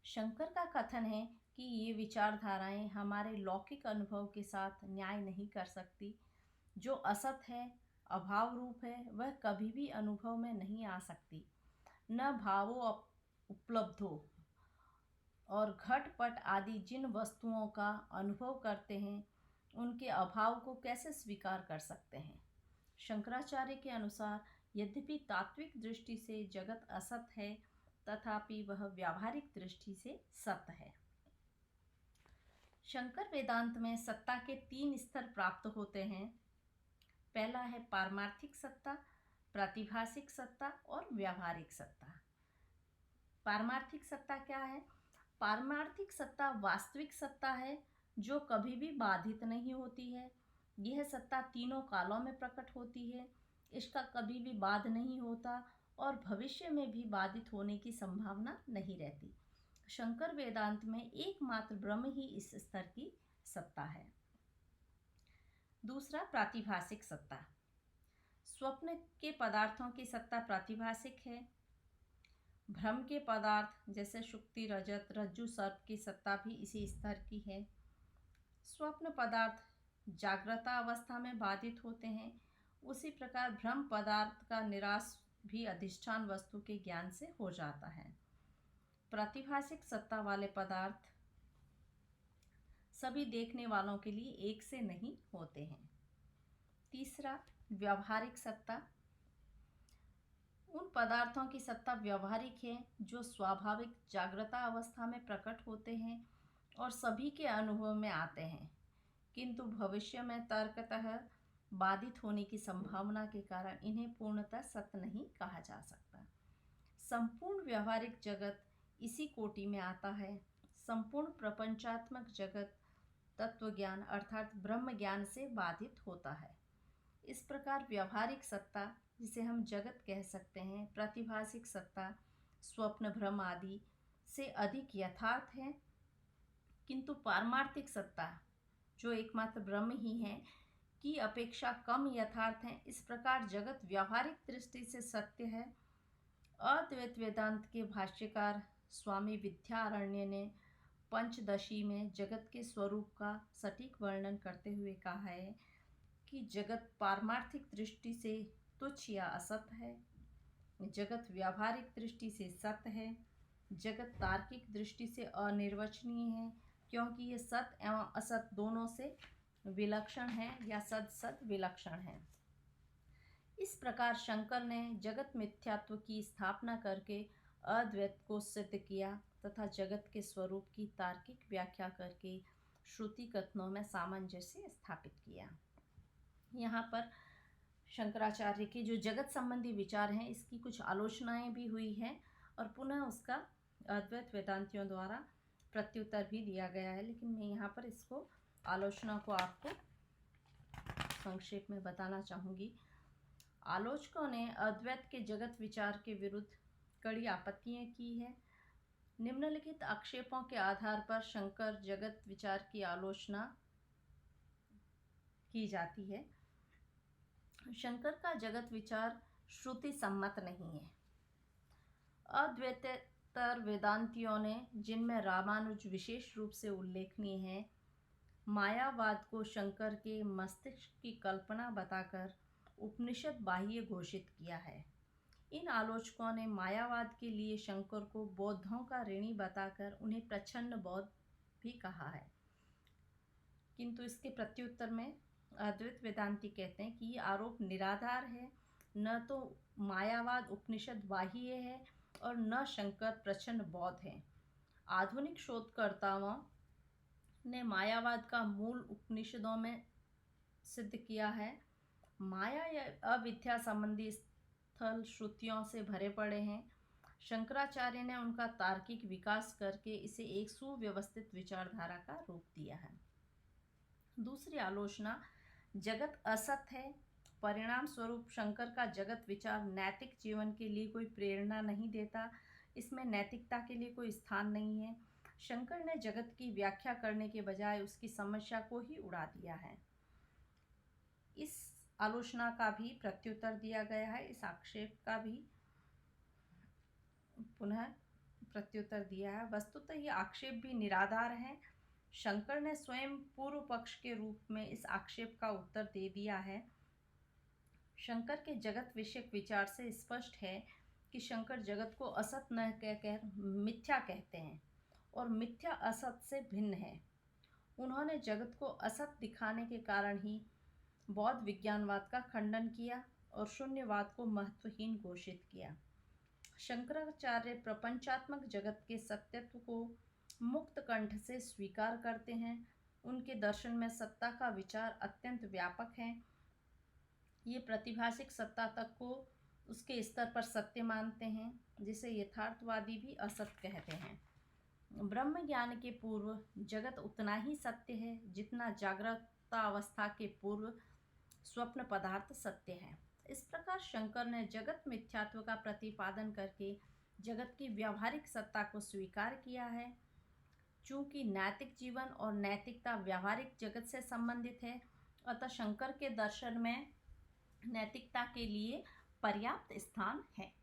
शंकर का कथन है कि ये विचारधाराएं हमारे लौकिक अनुभव के साथ न्याय नहीं कर सकती। जो असत है, अभाव रूप है, वह कभी भी अनुभव में नहीं आ सकती। न भावो उपलब्धो और घटपट आदि जिन वस्तुओं का अनुभव करते हैं, उनके अभाव को कैसे स्वीकार कर सकते हैं। शंकराचार्य के अनुसार यद्यपि तात्विक दृष्टि से जगत असत है, तथापि वह व्यावहारिक दृष्टि से सत्य है। शंकर वेदांत में सत्ता के 3 स्तर प्राप्त होते हैं। पहला है पारमार्थिक सत्ता, प्रातिभासिक सत्ता और व्यावहारिक सत्ता। पारमार्थिक सत्ता क्या है? पारमार्थिक सत्ता वास्तविक सत्ता है जो कभी भी बाधित नहीं होती है। यह सत्ता तीनों कालों में प्रकट होती है, इसका कभी भी बाध नहीं होता और भविष्य में भी बाधित होने की संभावना नहीं रहती। शंकर वेदांत में एकमात्र ब्रह्म ही इस स्तर की सत्ता है। दूसरा, प्रातिभासिक सत्ता। स्वप्न के पदार्थों की सत्ता प्रातिभासिक है। भ्रम के पदार्थ जैसे शुक्ति, रजत, रज्जु, सर्प की सत्ता भी इसी स्तर की है। स्वप्न पदार्थ जागृता अवस्था में बाधित होते हैं, उसी प्रकार भ्रम पदार्थ का निराश भी अधिष्ठान वस्तु के ज्ञान से हो जाता है। प्रातिभासिक सत्ता वाले पदार्थ सभी देखने वालों के लिए एक से नहीं होते हैं। तीसरा, व्यावहारिक सत्ता। उन पदार्थों की सत्ता व्यावहारिक है जो स्वाभाविक जागृता अवस्था में प्रकट होते हैं और सभी के अनुभव में आते हैं, किंतु भविष्य में तर्कतः बाधित होने की संभावना के कारण इन्हें पूर्णतः सत्य नहीं कहा जा सकता। संपूर्ण व्यावहारिक जगत इसी कोटि में आता है। संपूर्ण प्रपंचात्मक जगत तत्व ज्ञान अर्थात ब्रह्म ज्ञान से बाधित होता है। इस प्रकार व्यावहारिक सत्ता, जिसे हम जगत कह सकते हैं, प्रातिभासिक सत्ता स्वप्न, भ्रम आदि से अधिक यथार्थ है, किंतु पारमार्थिक सत्ता जो एकमात्र ब्रह्म ही है की अपेक्षा कम यथार्थ है। इस प्रकार जगत व्यावहारिक दृष्टि से सत्य है। अद्वैत वेदांत के भाष्यकार स्वामी विद्यारण्य ने पंचदशी में जगत के स्वरूप का सटीक वर्णन करते हुए कहा है कि जगत पारमार्थिक दृष्टि से तुच्छ या असत है, जगत व्यावहारिक दृष्टि से सत्य है, जगत तार्किक दृष्टि से अनिर्वचनीय है, क्योंकि ये सत्य एवं असत दोनों से विलक्षण है या सद विलक्षण है। इस प्रकार शंकर ने जगत मिथ्यात्व की स्थापना करके अद्वैत को सिद्ध किया तथा जगत के स्वरूप की तार्किक व्याख्या करके श्रुति कथनों में सामंजस्य स्थापित किया। यहाँ पर शंकराचार्य के जो जगत संबंधी विचार हैं, इसकी कुछ आलोचनाएं भी हुई हैं और पुनः उसका अद्वैत वेदांतियों द्वारा प्रत्युत्तर भी दिया गया है, लेकिन मैं यहाँ पर इसको आलोचना को आपको संक्षेप में बताना चाहूँगी। आलोचकों ने अद्वैत के जगत विचार के विरुद्ध कड़ी आपत्तियां की है। निम्नलिखित आक्षेपों के आधार पर शंकर जगत विचार की आलोचना की जाती है। शंकर का जगत विचार श्रुति सम्मत नहीं है। अद्वैतेतर वेदांतियों ने, जिनमें रामानुज विशेष रूप से उल्लेखनीय है, मायावाद को शंकर के मस्तिष्क की कल्पना बताकर उपनिषद बाह्य घोषित किया है। इन आलोचकों ने मायावाद के लिए शंकर को बौद्धों का ऋणी बताकर उन्हें प्रच्छन्न बौद्ध भी कहा है, किंतु इसके प्रत्युत्तर में अद्वैत वेदांती कहते हैं कि ये आरोप निराधार है। न तो मायावाद उपनिषद बाह्य है और न शंकर प्रच्छन्न बौद्ध है। आधुनिक शोधकर्ताओं ने मायावाद का मूल उपनिषदों में सिद्ध किया है। माया या अविद्या संबंधी स्थल श्रुतियों से भरे पड़े हैं। शंकराचार्य ने उनका तार्किक विकास करके इसे एक सुव्यवस्थित विचारधारा का रूप दिया है। दूसरी आलोचना, जगत असत है, परिणाम स्वरूप शंकर का जगत विचार नैतिक जीवन के लिए कोई प्रेरणा नहीं देता, इसमें नैतिकता के लिए कोई स्थान नहीं है। शंकर ने जगत की व्याख्या करने के बजाय उसकी समस्या को ही उड़ा दिया है। इस आलोचना का भी प्रत्युत्तर दिया गया है। इस आक्षेप का भी पुनः प्रत्युत्तर दिया है। वस्तुतः ये आक्षेप भी निराधार है। शंकर ने स्वयं पूर्व पक्ष के रूप में इस आक्षेप का उत्तर दे दिया है। शंकर के जगत विषयक विचार से स्पष्ट है कि शंकर जगत को असत न कहकर मिथ्या कहते हैं और मिथ्या असत से भिन्न है। उन्होंने जगत को असत दिखाने के कारण ही बौद्ध विज्ञानवाद का खंडन किया और शून्यवाद को महत्वहीन घोषित किया। शंकराचार्य प्रपंचात्मक जगत के सत्यत्व को मुक्त कंठ से स्वीकार करते हैं। उनके दर्शन में सत्ता का विचार अत्यंत व्यापक है। ये प्रतिभाषिक सत्ता तक को उसके स्तर पर सत्य मानते हैं, जिसे यथार्थवादी भी असत कहते हैं। ब्रह्म ज्ञान के पूर्व जगत उतना ही सत्य है जितना जागृतावस्था के पूर्व स्वप्न पदार्थ सत्य है। इस प्रकार शंकर ने जगत मिथ्यात्व का प्रतिपादन करके जगत की व्यावहारिक सत्ता को स्वीकार किया है। चूंकि नैतिक जीवन और नैतिकता व्यावहारिक जगत से संबंधित है, अतः शंकर के दर्शन में नैतिकता के लिए पर्याप्त स्थान है।